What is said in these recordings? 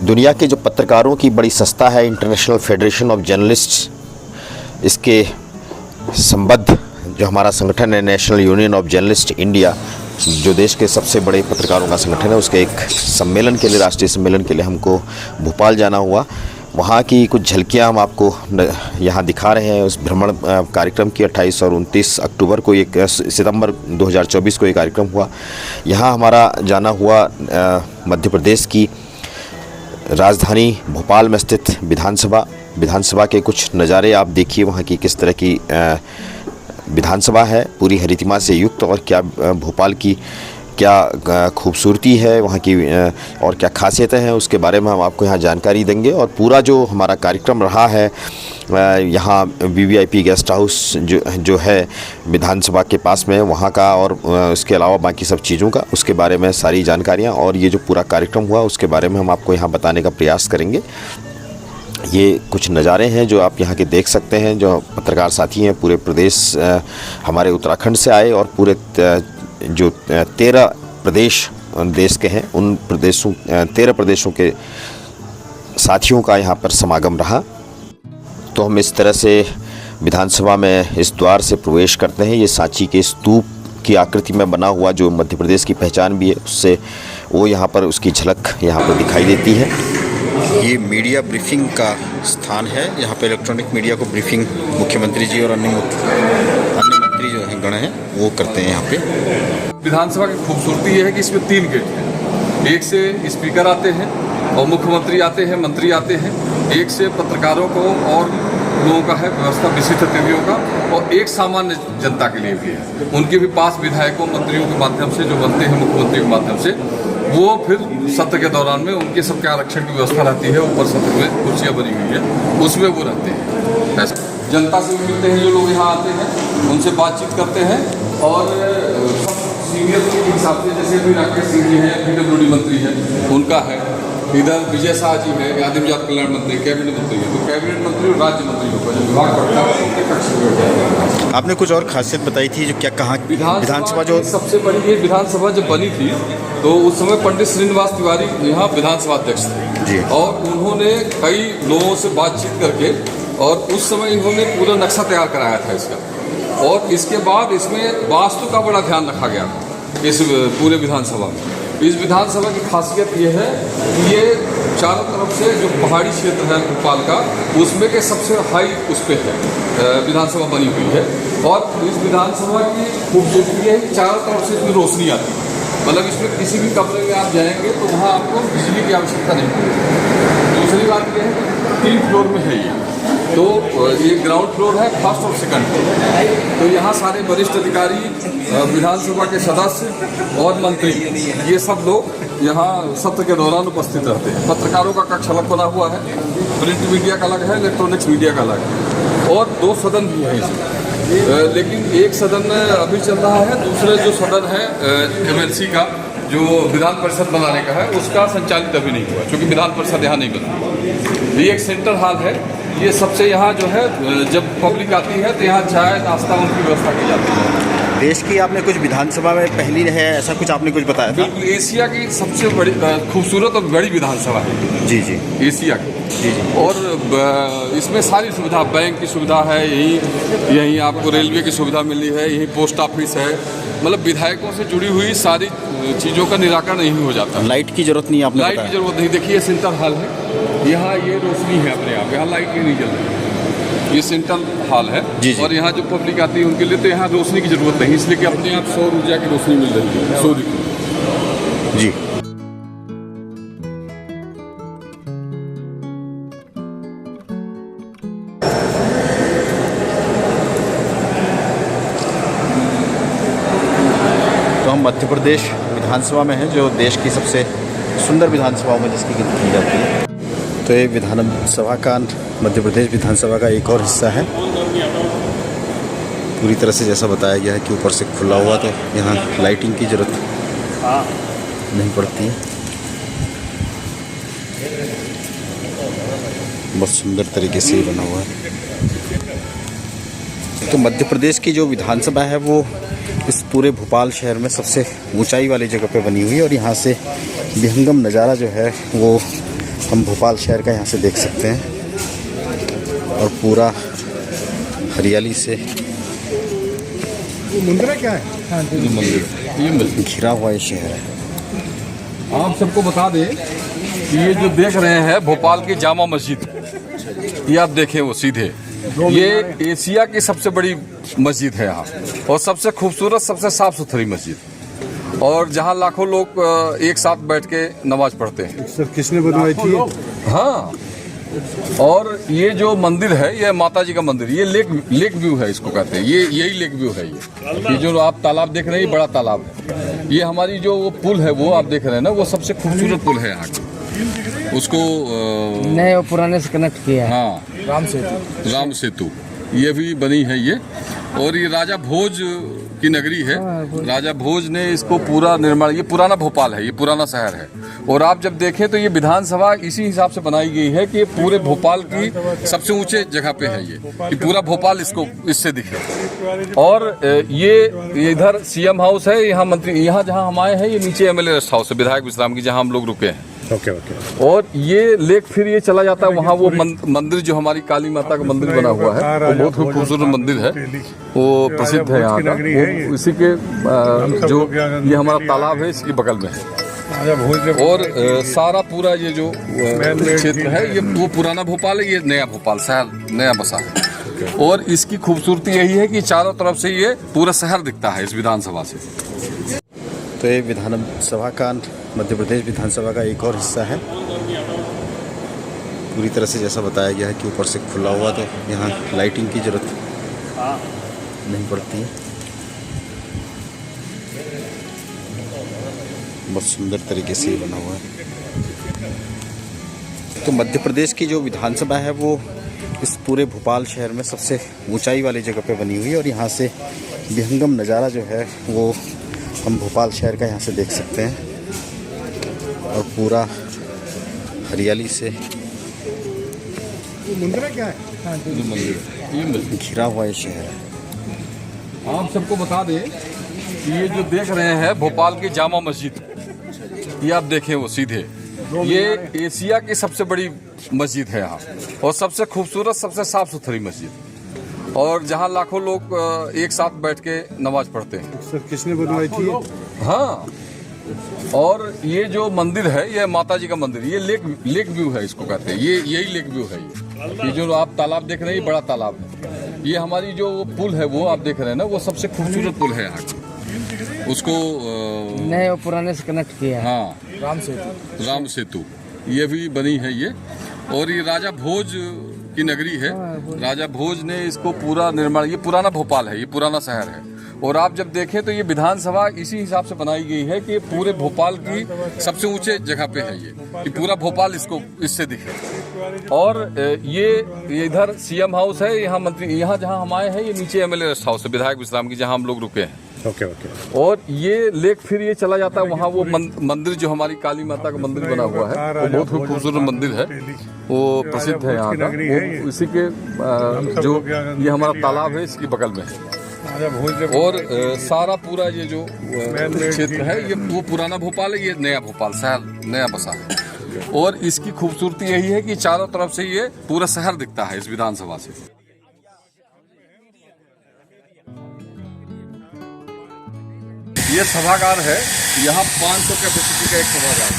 दुनिया के जो पत्रकारों की बड़ी संस्था है इंटरनेशनल फेडरेशन ऑफ जर्नलिस्ट्स, इसके संबद्ध जो हमारा संगठन है national Union of Journalist India, जो देश के सबसे बड़े पत्रकारों का संगठन है, उसके एक सम्मेलन के लिए, राष्ट्रीय सम्मेलन के लिए हमको भोपाल जाना हुआ। वहाँ की कुछ झलकियाँ हम आपको यहाँ दिखा रहे हैं। उस भ्रमण कार्यक्रम की 28 और 29 अक्टूबर को, एक सितंबर 2024 को ये कार्यक्रम हुआ। यहाँ हमारा जाना हुआ मध्य प्रदेश की राजधानी भोपाल में स्थित विधानसभा के कुछ नज़ारे आप देखिए। वहाँ की किस तरह की विधानसभा है, पूरी हरितिमा से युक्त, और क्या भोपाल की क्या खूबसूरती है वहाँ की और क्या खासियतें हैं, उसके बारे में हम आपको यहाँ जानकारी देंगे। और पूरा जो हमारा कार्यक्रम रहा है यहाँ वीवीआईपी गेस्ट हाउस जो है विधानसभा के पास में, वहाँ का, और उसके अलावा बाकी सब चीज़ों का, उसके बारे में सारी जानकारियाँ, और ये जो पूरा कार्यक्रम हुआ उसके बारे में हम आपको यहाँ बताने का प्रयास करेंगे। ये कुछ नज़ारे हैं जो आप यहाँ के देख सकते हैं। जो पत्रकार साथी हैं पूरे प्रदेश हमारे उत्तराखंड से आए, और पूरे जो 13 प्रदेश देश के हैं, उन प्रदेशों 13 प्रदेशों के साथियों का यहाँ पर समागम रहा। तो हम इस तरह से विधानसभा में इस द्वार से प्रवेश करते हैं। ये सांची के स्तूप की आकृति में बना हुआ जो मध्य प्रदेश की पहचान भी है, उससे वो यहाँ पर उसकी झलक यहाँ पर दिखाई देती है। ये मीडिया ब्रीफिंग का स्थान है। यहाँ पे इलेक्ट्रॉनिक मीडिया को ब्रीफिंग मुख्यमंत्री जी और अन्य मंत्री जो हैं, गण हैं, वो करते हैं यहाँ पे। विधानसभा की खूबसूरती ये है कि इसमें 3 गेट हैं। एक से स्पीकर आते हैं और मुख्यमंत्री आते हैं, मंत्री आते हैं। एक से पत्रकारों को और लोगों का है व्यवस्था, विशिष्ट अतिथियों का, और एक सामान्य जनता के लिए भी है। उनके भी पास विधायकों, मंत्रियों के माध्यम से जो बनते हैं मुख्यमंत्री के माध्यम से, वो फिर सत्र के दौरान में उनके सबके आरक्षण की व्यवस्था रहती है। ऊपर सत्र में कुर्सियाँ बनी हुई है, उसमें वो रहते हैं। जनता से भी मिलते हैं, जो लोग यहाँ आते हैं उनसे बातचीत करते हैं। और सीनियर के हिसाब से, जैसे भी राकेश सिंह जी हैं, पीडब्ल्यूडी मंत्री हैं, उनका है। इधर विजय शाह जी है, आदिम जात कल्याण मंत्री, कैबिनेट मंत्री है। तो कैबिनेट मंत्री और राज्य मंत्री होगा जो विभाग पड़ता है, उनके कक्ष में। आपने कुछ और खासियत बताई थी, जो क्या कहा विधानसभा जो सबसे बड़ी ये विधानसभा जब बनी थी तो उस समय पंडित श्रीनिवास तिवारी यहाँ विधानसभा अध्यक्ष थे जी। और उन्होंने कई लोगों से बातचीत करके, और उस समय इन्होंने पूरा नक्शा तैयार कराया था इसका। और इसके बाद इसमें वास्तु का बड़ा ध्यान रखा गया इस पूरे विधानसभा में। इस विधानसभा की खासियत ये है कि ये चारों तरफ से जो पहाड़ी क्षेत्र है भोपाल का, उसमें के सबसे हाई उस पर है विधानसभा बनी हुई है। और इस विधानसभा की खूबसूरती है कि चारों तरफ से इसमें रोशनी आती है। मतलब इसमें किसी भी कमरे में आप जाएंगे तो वहाँ आपको बिजली की आवश्यकता नहीं पड़ेगी। दूसरी बात यह है कि 3 फ्लोर में है ये, तो ये ग्राउंड फ्लोर है, फर्स्ट और सेकंड फ्लोर। तो यहाँ सारे वरिष्ठ अधिकारी, विधानसभा के सदस्य और मंत्री, ये सब लोग यहाँ सत्र के दौरान उपस्थित रहते हैं। पत्रकारों का कक्ष अलग बना हुआ है, प्रिंट मीडिया का अलग है, इलेक्ट्रॉनिक्स मीडिया का अलग है, और 2 सदन भी हैं इसमें। लेकिन एक सदन अभी चल रहा है, दूसरे जो सदन है एमएलसी का, जो विधान परिषद बनाने का है, उसका संचालित अभी नहीं हुआ, क्योंकि विधान परिषद यहाँ नहीं बना। ये एक सेंट्रल हॉल है। ये सबसे यहाँ जो है, जब पब्लिक आती है तो यहाँ चाय नाश्ता उनकी व्यवस्था की जाती है। देश की आपने कुछ विधानसभा में पहली है, ऐसा कुछ आपने कुछ बताया था? बिल्कुल, एशिया की सबसे बड़ी खूबसूरत और बड़ी विधानसभा है जी जी, एशिया की जी जी। और इसमें सारी सुविधा, बैंक की सुविधा है, यहीं आपको रेलवे की सुविधा मिली है, यहीं पोस्ट ऑफिस है। मतलब विधायकों से जुड़ी हुई सारी चीज़ों का निराकरण नहीं हो जाता। लाइट की जरूरत नहीं, आपने लाइट की जरूरत नहीं। देखिए सेंट्रल हॉल है, यहाँ ये रोशनी है अपने आप, यहाँ लाइट नहीं जल रही। ये सेंट्रल हॉल है जी जी। और यहाँ जो पब्लिक आती है उनके लिए तो यहाँ रोशनी की जरूरत नहीं, इसलिए कि अपने आप सौर ऊर्जा की रोशनी मिल रही है, सूर्य की जी। तो हम मध्य प्रदेश विधानसभा में हैं, जो देश की सबसे सुंदर विधानसभाओं में जिसकी गिनती की जाती है। तो ये विधानसभा का, मध्य प्रदेश विधानसभा का एक और हिस्सा है। पूरी तरह से जैसा बताया गया है कि ऊपर से खुला हुआ, तो यहाँ लाइटिंग की ज़रूरत नहीं पड़ती है। बहुत सुंदर तरीके से बना हुआ है। तो मध्य प्रदेश की जो विधानसभा है वो इस पूरे भोपाल शहर में सबसे ऊंचाई वाली जगह पे बनी हुई है, और यहाँ से विहंगम नज़ारा जो है वो हम भोपाल शहर का यहाँ से देख सकते हैं और पूरा हरियाली से मंदिर है क्या है? ये मंदिर घिरा हुआ ये शहर है। आप सबको बता दें कि ये जो देख रहे हैं भोपाल की जामा मस्जिद, ये आप देखें वो सीधे, ये एशिया की सबसे बड़ी मस्जिद है यहाँ और सबसे खूबसूरत, सबसे साफ सुथरी मस्जिद, और जहाँ लाखों लोग एक साथ बैठ के नमाज पढ़ते हैं। सर किसने बनवाई थी? हाँ, और ये जो मंदिर है ये माता जी का मंदिर, ये लेक व्यू है इसको कहते हैं, ये यही लेक व्यू है। ये जो आप तालाब देख रहे हैं ये बड़ा तालाब है। ये हमारी जो वो पुल है वो आप देख रहे हैं ना, वो सबसे खूबसूरत पुल है यहाँ की, उसको नए और पुराने से कनेक्ट किया है। हाँ, राम सेतु ये भी बनी है ये। और ये राजा भोज की नगरी है, राजा भोज ने इसको पूरा निर्माण, ये पुराना भोपाल है, ये पुराना शहर है। और आप जब देखें तो ये विधानसभा इसी हिसाब से बनाई गई है कि पूरे भोपाल की सबसे ऊंचे जगह पे है ये, कि पूरा भोपाल इसको इससे दिखे। और ये इधर सीएम हाउस है, यहाँ मंत्री, यहाँ जहाँ हम आए हैं ये नीचे एमएलए रेस्ट हाउस है, विधायक विश्राम की, जहाँ हम लोग रुके हैं। ओके। और ये लेक फिर ये चला जाता है वहाँ, वो मंदिर जो हमारी काली माता का मंदिर बना हुआ है, वो बहुत खूबसूरत मंदिर है, वो प्रसिद्ध है यहाँ का। वो इसी के जो ये हमारा तालाब है इसके बगल में है। और सारा पूरा ये जो क्षेत्र है ये वो पुराना भोपाल है, ये नया भोपाल शहर नया बसा है। और इसकी खूबसूरती यही है कि चारों तरफ से ये पूरा शहर दिखता है इस विधानसभा से। तो ये विधानसभा का, मध्य प्रदेश विधानसभा का एक और हिस्सा है। पूरी तरह से जैसा बताया गया है कि ऊपर से खुला हुआ, तो यहाँ लाइटिंग की जरूरत नहीं पड़ती है। बहुत सुंदर तरीके से ये बना हुआ है। तो मध्य प्रदेश की जो विधानसभा है वो इस पूरे भोपाल शहर में सबसे ऊंचाई वाली जगह पे बनी हुई है, और यहाँ से विहंगम नज़ारा जो है वो हम भोपाल शहर का यहाँ से देख सकते हैं और पूरा हरियाली से मंदिर है क्या है? ये मंदिर घिरा हुआ ये शहर है। आप सबको बता दें कि ये जो देख रहे हैं भोपाल की जामा मस्जिद, ये आप देखें वो सीधे, ये एशिया की सबसे बड़ी मस्जिद है यहाँ और सबसे खूबसूरत, सबसे साफ सुथरी मस्जिद, और जहाँ लाखों लोग एक साथ बैठ के नमाज पढ़ते हैं। सर किसने बनवाई थी? हाँ, और ये जो मंदिर है ये माता जी का मंदिर, ये लेक व्यू है इसको कहते हैं, ये यही लेक व्यू है। ये जो आप तालाब देख रहे हैं ये बड़ा तालाब है। ये हमारी जो पुल है वो आप देख रहे हैं ना, वो सबसे खूबसूरत पुल है यहाँ की, उसको नए और पुराने से कनेक्ट किया है। हाँ, राम सेतु ये भी बनी है ये। और ये राजा भोज की नगरी है, राजा भोज ने इसको पूरा निर्माण, ये पुराना भोपाल है, ये पुराना शहर है। और आप जब देखें तो ये विधानसभा इसी हिसाब से बनाई गई है कि पूरे भोपाल की सबसे ऊंचे जगह पे है ये, कि पूरा भोपाल इसको इससे दिखे। और ये इधर सीएम हाउस है, यहाँ मंत्री, यहाँ जहाँ हम आए हैं ये नीचे एमएलए रेस्ट हाउस है, विधायक विश्राम की, जहाँ हम लोग रुके हैं। ओके। और ये लेक फिर ये चला जाता है वहाँ, वो मंदिर जो हमारी काली माता का मंदिर बना हुआ है, वो बहुत खूबसूरत मंदिर है, वो प्रसिद्ध है यहाँ का। वो इसी के जो ये हमारा तालाब है इसके बगल में है। और सारा पूरा ये जो क्षेत्र है ये वो पुराना भोपाल है, ये नया भोपाल शहर नया बसा है। और इसकी खूबसूरती यही है कि चारों तरफ से ये पूरा शहर दिखता है इस विधानसभा से। ये सभागार है, यहाँ 500 कैपेसिटी का एक सभागार है।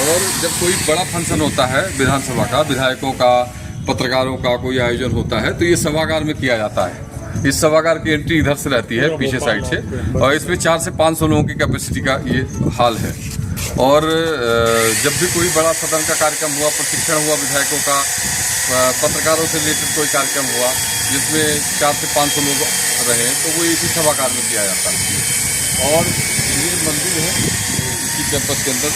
और जब कोई बड़ा फंक्शन होता है विधानसभा का, विधायकों का, पत्रकारों का कोई आयोजन होता है, तो ये सभागार में किया जाता है। इस सभागार की एंट्री इधर से रहती है, पीछे साइड से, और इसमें 400 से 500 लोगों की कैपेसिटी का ये हॉल है। और जब भी कोई बड़ा सदन का कार्यक्रम हुआ, प्रशिक्षण हुआ विधायकों का, पत्रकारों से रिलेटेड कोई कार्यक्रम हुआ जिसमें 400 से 500 लोग रहे, तो वो इसी सभागार में किया जाता है। और ये मंदिर है इसी कैंपस के अंदर,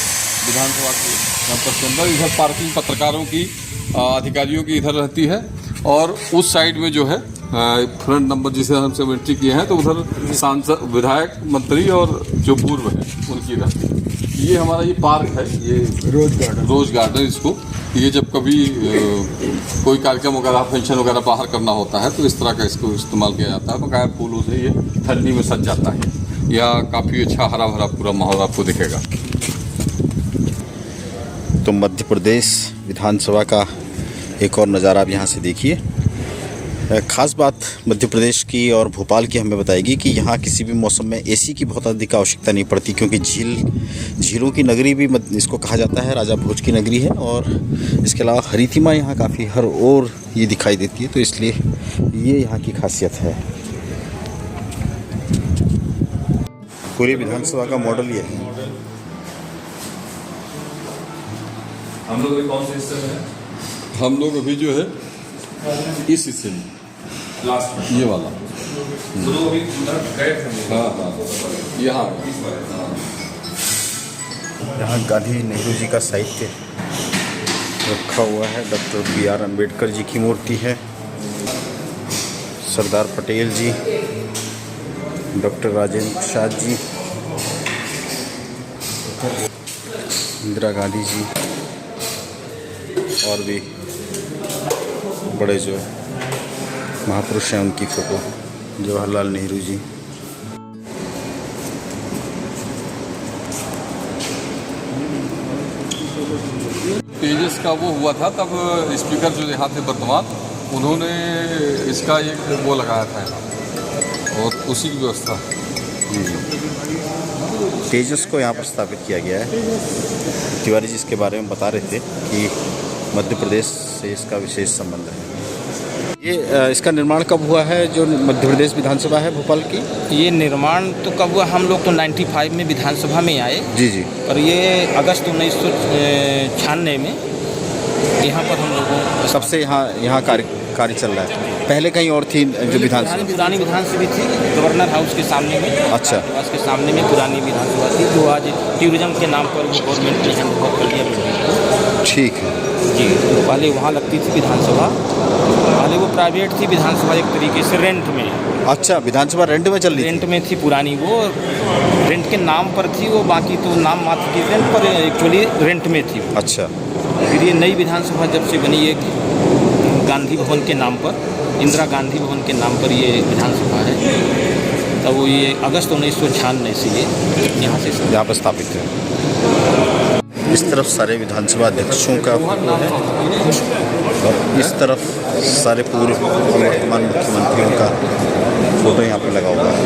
विधानसभा के कैंपस के अंदर। इधर पार्किंग पत्रकारों की, अधिकारियों की इधर रहती है, और उस साइड में जो है फ्रंट नंबर जिसे हमसे एंट्री किए हैं, तो उधर सांसद, विधायक, मंत्री और जो पूर्व है उनकी रहती है। ये हमारा ये पार्क है, ये रोज गार्डन इसको, ये जब कभी कोई कार्यक्रम वगैरह, फंक्शन वगैरह बाहर करना होता है तो इस तरह का इसको इस्तेमाल किया जाता है। बकाया फूलों से ये ठंडी में सज जाता है, या काफ़ी अच्छा हरा भरा पूरा माहौल आपको दिखेगा। तो तो मध्य प्रदेश विधानसभा का एक और नज़ारा आप यहाँ से देखिए। ख़ास बात मध्य प्रदेश की और भोपाल की हमें बताएगी कि यहाँ किसी भी मौसम में एसी की बहुत अधिक आवश्यकता नहीं पड़ती, क्योंकि झीलों की नगरी भी इसको कहा जाता है, राजा भोज की नगरी है। और इसके अलावा हरितिमा यहाँ काफ़ी हर ओर ये दिखाई देती है, तो इसलिए ये यहाँ की खासियत है। पूरी विधानसभा का मॉडल ये है। हम लोग कौन से हिस्से में? हम लोग अभी जो है इस हिस्से में लास्ट में ये वाला हाँ यहाँ गांधी नेहरू जी का साहित्य रखा हुआ है। डॉक्टर BR अम्बेडकर जी की मूर्ति है, सरदार पटेल जी, डॉक्टर राजेंद्र प्रसाद जी, इंदिरा गांधी जी और भी बड़े जो महापुरुष हैं उनकी फ़ोटो, जवाहरलाल नेहरू जी। तेजस का वो हुआ था तब स्पीकर जो यहाँ थे वर्तमान, उन्होंने इसका एक वो लगाया था और उसी की व्यवस्था। तेजस को यहाँ पर स्थापित किया गया है। तिवारी जी इसके बारे में बता रहे थे कि मध्य प्रदेश से इसका विशेष संबंध है। ये इसका निर्माण कब हुआ है जो मध्य प्रदेश विधानसभा है भोपाल की? ये निर्माण तो कब हुआ, हम लोग तो 95 में विधानसभा में आए जी जी, और ये अगस्त 1996 में यहाँ पर हम लोगों सबसे यहाँ कार्य चल रहा है। पहले कहीं और थी जो विधानसभा? पुरानी विधानसभा थी, गवर्नर हाउस के सामने में। अच्छा, के सामने में पुरानी विधानसभा थी, जो आज टूरिज्म के नाम पर गवर्नमेंट ने हैंड ओवर कर दिया। ठीक है जी, तो पहले वहाँ लगती थी विधानसभा, पहले वो प्राइवेट थी विधानसभा, एक तरीके से रेंट में। अच्छा, विधानसभा रेंट में चल रही थी? रेंट में थी पुरानी, वो रेंट के नाम पर थी वो, बाकी तो नाम मात्र की रेंट पर, एक्चुअली रेंट में थी। अच्छा, फिर ये नई विधानसभा जब से बनी, एक गांधी भवन के नाम पर, इंदिरा गांधी भवन के नाम पर ये विधानसभा है, तब वो ये अगस्त 1996 से ये यहाँ से यहाँ पर स्थापित है। इस तरफ सारे विधानसभा अध्यक्षों का फोटो है और इस तरफ सारे पूर्व और वर्तमान मुख्यमंत्रियों का फोटो यहाँ पर लगा हुआ है।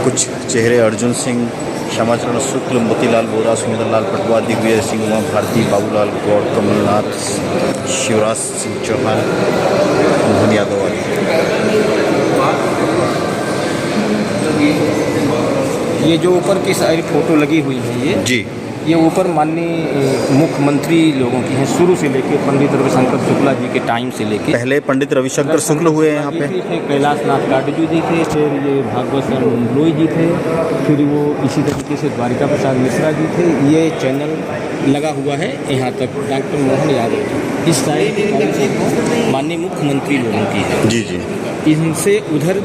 कुछ चेहरे अर्जुन सिंह, श्यामाचरण शुक्ल, मोतीलाल वोरा, सुंदरलाल पटवा, दिग्विजय सिंह, उमा भारती, बाबूलाल गौड़, कमलनाथ, शिवराज सिंह चौहान, मोहन यादव आदि। ये जो ऊपर की सारी फोटो लगी हुई है ये ऊपर माननीय मुख्यमंत्री लोगों की हैं, शुरू से लेके पंडित रविशंकर शुक्ला जी के टाइम से लेके। पहले पंडित रविशंकर शुक्ल हुए हैं यहाँ पे, कैलाश नाथ काटजू जी थे, फिर ये भागवत लोई जी थे, फिर वो इसी तरीके से द्वारिका प्रसाद मिश्रा जी थे। ये चैनल लगा हुआ है यहाँ तक डॉक्टर मोहन यादव। इस साइड माननीय मुख्यमंत्री लोगों की है जी जी, इनसे उधर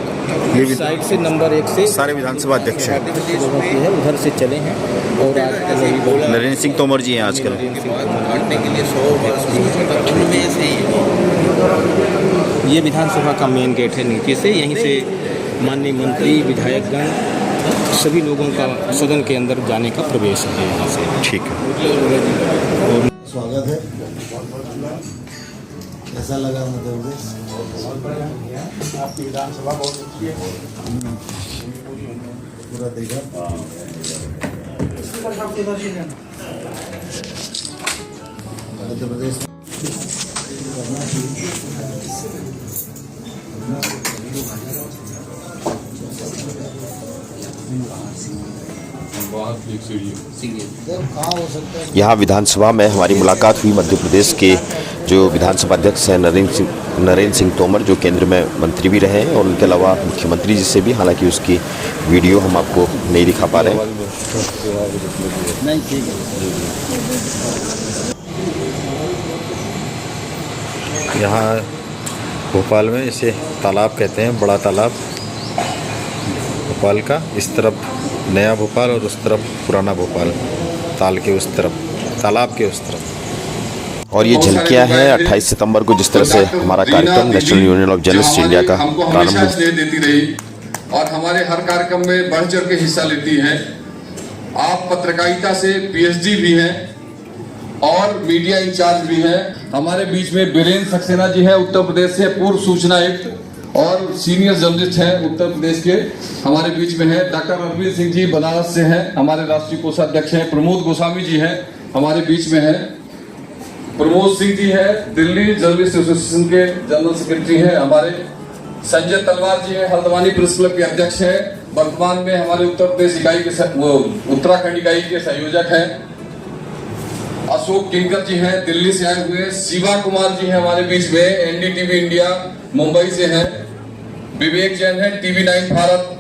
साइड से नंबर 1 से सारे विधानसभा अध्यक्ष हैं लोगों की है, उधर से चले हैं। और आज नरेंद्र सिंह तोमर जी हैं आजकल। ये विधानसभा का मेन गेट है, नीचे से यहीं से माननीय मंत्री, विधायकगण, सभी लोगों का सदन के अंदर जाने का प्रवेश है यहाँ से। ठीक है, स्वागत है। कैसा लगा मध्य प्रदेश? आपकी विधानसभा बहुत अच्छी है, पूरा देखा। मध्य प्रदेश यहाँ विधानसभा में हमारी मुलाकात हुई मध्य प्रदेश के जो विधानसभा अध्यक्ष हैं नरेंद्र सिंह तोमर, जो केंद्र में मंत्री भी रहे हैं, और उनके अलावा मुख्यमंत्री जी से भी, हालांकि उसकी वीडियो हम आपको नहीं दिखा पा रहे हैं। यहाँ भोपाल में इसे तालाब कहते हैं, बड़ा तालाब भोपाल का। इस तरफ नया भोपाल और उस तरफ पुराना भोपाल, ताल के उस तरफ, तालाब के उस तरफ। और ये झलकियाँ हैं 28 सितंबर को जिस तरह से हमारा कार्यक्रम national Union of Journalist India का प्रारंभ देती रही और हमारे हर कार्यक्रम में बढ़ चढ़ के हिस्सा लेती हैं आप पत्रकारिता से पीएचडी भी हैं और मीडिया इंचार्ज भी हैं। हमारे बीच में बीरेंद्र सक्सेना जी हैं, उत्तर प्रदेश से पूर्व सूचना आयुक्त और सीनियर जर्नलिस्ट हैं उत्तर प्रदेश के, हमारे बीच में हैं। डॉक्टर अरविंद सिंह जी बनारस से हैं, हमारे राष्ट्रीय कोषाध्यक्ष हैं। प्रमोद गोस्वामी जी हैं, हमारे बीच में हैं। प्रमोद सिंह जी हैं, दिल्ली जर्नलिस्ट एसोसिएशन के जनरल सेक्रेटरी हैं हमारे। संजय तलवार जी हैं, हल्द्वानी प्रेस क्लब के अध्यक्ष हैं, वर्तमान में हमारे उत्तर प्रदेश इकाई के उत्तराखंड इकाई के संयोजक हैं। अशोक किंकर जी हैं, दिल्ली से आए हुए। शिवा कुमार जी हैं हमारे बीच में, एनडीटीवी इंडिया मुंबई से हैं। विवेक जैन हैं, टीवी 9 भारत।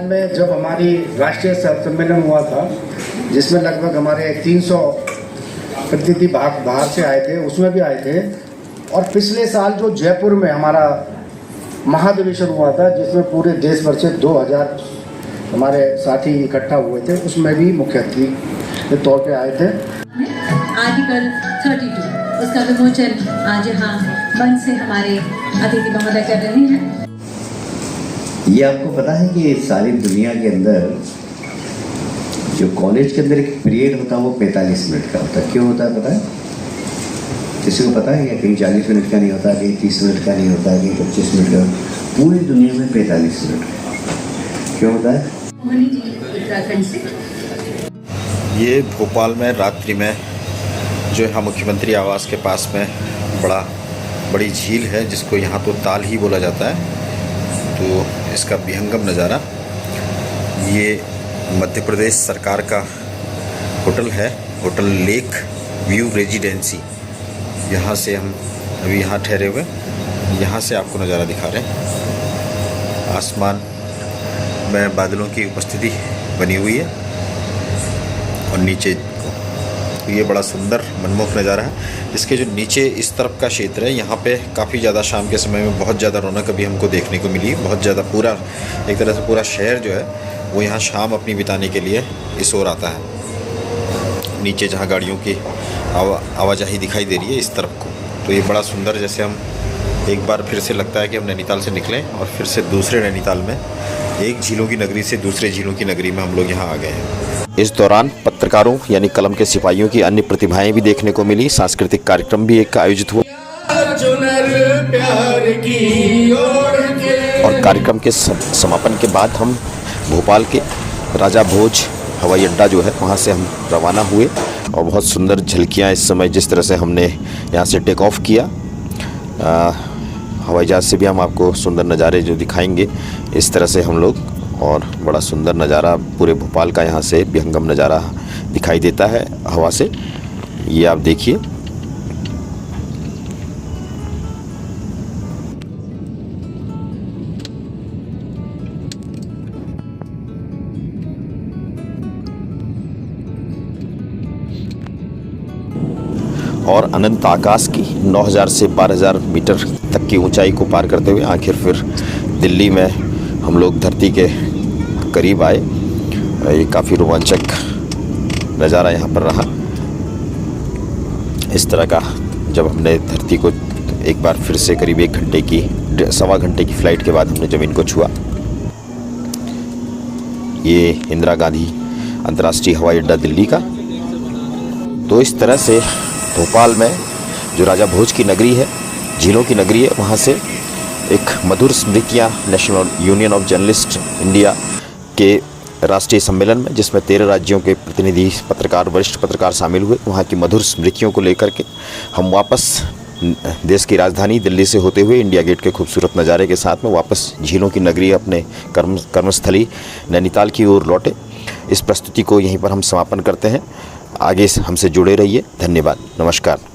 में जब हमारी राष्ट्रीय सम्मेलन हुआ था, जिसमें लगभग हमारे 300 प्रतिनिधि बाहर से आए थे, उसमें भी आए थे। और पिछले साल जो जयपुर में हमारा महाधिवेशन हुआ था, जिसमें पूरे देश भर से 2000 हमारे साथी इकट्ठा हुए थे, उसमें भी मुख्य अतिथि के तौर पे आए थे। आर्टिकल 32 उसका विमोचन आज यहाँ मंच से हमारे अतिथि महोदय कर रहे हैं। ये आपको पता है कि सारी दुनिया के अंदर जो कॉलेज के अंदर एक पीरियड होता है वो 45 मिनट का होता है। क्यों होता है पता है? किसी को पता है? या कहीं 40 मिनट का नहीं होता, कहीं 30 मिनट का नहीं होता, कहीं 25 मिनट का। पूरी दुनिया में 45 मिनट का क्यों होता है? मोहनी जी उत्तराखंड से। ये भोपाल में रात्रि में जो यहाँ मुख्यमंत्री आवास के पास में बड़ी झील है, जिसको यहाँ तो ताल ही बोला जाता है। तो इसका विहंगम नज़ारा, ये मध्य प्रदेश सरकार का होटल है, होटल लेक व्यू रेजिडेंसी। यहाँ से हम अभी यहाँ ठहरे हुए, यहाँ से आपको नज़ारा दिखा रहे हैं। आसमान में बादलों की उपस्थिति बनी हुई है और नीचे ये बड़ा सुंदर मनमोहक नज़ारा है। इसके जो नीचे इस तरफ का क्षेत्र है, यहाँ पे काफ़ी ज़्यादा शाम के समय में बहुत ज़्यादा रौनक अभी हमको देखने को मिली। बहुत ज़्यादा पूरा एक तरह से पूरा शहर जो है वो यहाँ शाम अपनी बिताने के लिए इस ओर आता है। नीचे जहाँ गाड़ियों की आवाजाही दिखाई दे रही है इस तरफ को, तो ये बड़ा सुंदर, जैसे हम एक बार फिर से लगता है कि हम नैनीताल से निकलें और फिर से दूसरे नैनीताल में, एक झीलों की नगरी से दूसरे झीलों की नगरी में हम लोग यहाँ आ गए हैं। इस दौरान पत्रकारों यानी कलम के सिपाहियों की अन्य प्रतिभाएं भी देखने को मिली। सांस्कृतिक कार्यक्रम भी एक आयोजित हुआ और कार्यक्रम के समापन के बाद हम भोपाल के राजा भोज हवाई अड्डा जो है वहाँ से हम रवाना हुए। और बहुत सुंदर झलकियाँ इस समय जिस तरह से हमने यहाँ से टेक ऑफ किया, हवाई जहाज़ से भी हम आपको सुंदर नज़ारे जो दिखाएंगे इस तरह से हम लोग। और बड़ा सुंदर नज़ारा पूरे भोपाल का यहाँ से विहंगम नज़ारा दिखाई देता है हवा से। ये आप देखिए। और अनंत आकाश की 9000 से 12000 मीटर तक की ऊंचाई को पार करते हुए आखिर फिर दिल्ली में हम लोग धरती के करीब आए। ये काफ़ी रोमांचक नज़ारा यहाँ पर रहा। इस तरह का जब हमने धरती को एक बार फिर से करीब 1 घंटे की 1.25 घंटे की फ़्लाइट के बाद हमने ज़मीन को छुआ। ये इंदिरा गांधी अंतर्राष्ट्रीय हवाई अड्डा दिल्ली का। तो इस तरह से भोपाल में जो राजा भोज की नगरी है, झीलों की नगरी है, वहाँ से एक मधुर स्मृतियाँ National Union of Journalist India के राष्ट्रीय सम्मेलन में, जिसमें 13 राज्यों के प्रतिनिधि पत्रकार, वरिष्ठ पत्रकार शामिल हुए, वहाँ की मधुर स्मृतियों को लेकर के हम वापस देश की राजधानी दिल्ली से होते हुए इंडिया गेट के खूबसूरत नज़ारे के साथ में वापस झीलों की नगरी अपने कर्मस्थली नैनीताल की ओर लौटे। इस प्रस्तुति को यहीं पर हम समापन करते हैं। आगे हमसे जुड़े रहिए। धन्यवाद। नमस्कार।